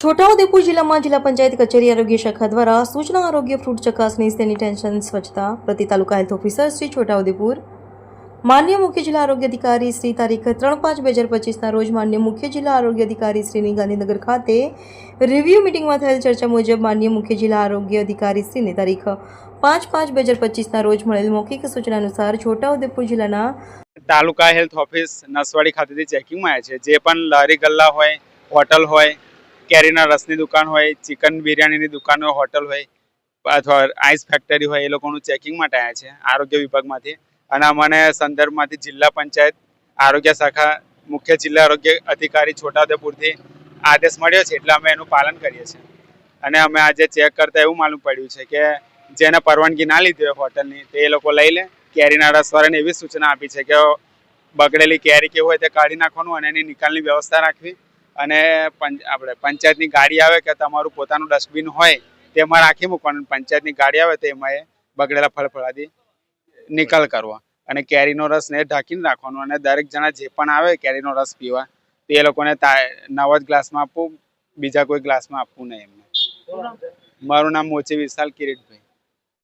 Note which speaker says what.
Speaker 1: છોટાઉદેપુર જિલ્લામાં જિલ્લા પંચાયત કચેરી આરોગ્ય શાખા દ્વારા સૂચના આરોગ્ય ફ્રૂટ ચકાસણી સેનિટેશન સ્વચ્છતા પ્રતિ તાલુકા હેલ્થ ઓફિસર શ્રી છોટાઉદેપુર માન્ય મુખ્ય જિલ્લા આરોગ્ય અધિકારી શ્રી તારીખ 3/5/2025ના રોજ માન્ય મુખ્ય જિલ્લા આરોગ્ય અધિકારી શ્રીની ગાંધીનગર ખાતે રિવ્યુ મિટિંગમાં થયેલ ચર્ચા મુજબ માન્ય મુખ્ય જિલ્લા આરોગ્ય અધિકારી શ્રીને તારીખ 5/5/2025ના રોજ મળેલ મૌખિક સૂચના અનુસાર છોટાઉદેપુર જિલ્લાના
Speaker 2: તાલુકા હેલ્થ ઓફિસ નસવાડી ખાતેથી ચેકિંગમાં આવ્યા છે। જે પણ લારી ગલ્લા હોય, હોટલ હોય, કેરીના રસની દુકાન હોય, ચિકન બિરયાનીની દુકાન હોય, હોટલ હોય અથવા આઈસ ફેક્ટરી હોય, એ લોકોનું ચેકિંગ માટે આવ્યા છે આરોગ્ય વિભાગમાંથી। અને અમને સંદર્ભમાંથી જિલ્લા પંચાયત આરોગ્ય શાખા મુખ્ય જિલ્લા આરોગ્ય અધિકારી છોટાઉદેપુરથી આદેશ મળ્યો છે, એટલે અમે એનું પાલન કરીએ છીએ। અને અમે આજે ચેક કરતા એવું માલુમ પડ્યું છે કે જેને પરવાનગી ના લીધી હોય હોટલની તે એ લોકો લઈ લે। કેરીના રસવાળાને એવી સૂચના આપી છે કે બગડેલી કેરી કેવું હોય તે કાઢી નાખવાનું અને એની નિકાલની વ્યવસ્થા રાખવી। અને આપણે પંચાયતની ગાડી આવે કે તમારું પોતાનું ડસ્ટબિન હોય તેમાં રાખી મૂકવાનું। પંચાયતની ગાડી આવે તો એમાં એ બગડેલા ફળફળાદી નિકાલ કરવા અને કેરીનો રસ ને ઢાંકીને રાખવાનો। અને દરેક જણા જે પણ આવે કેરીનો રસ પીવા તો એ લોકોને નવા જ ગ્લાસમાં આપવું, બીજા કોઈ ગ્લાસમાં આપવું નહીં। એમને મારું નામ મોચી વિશાલ કિરીટભાઈ।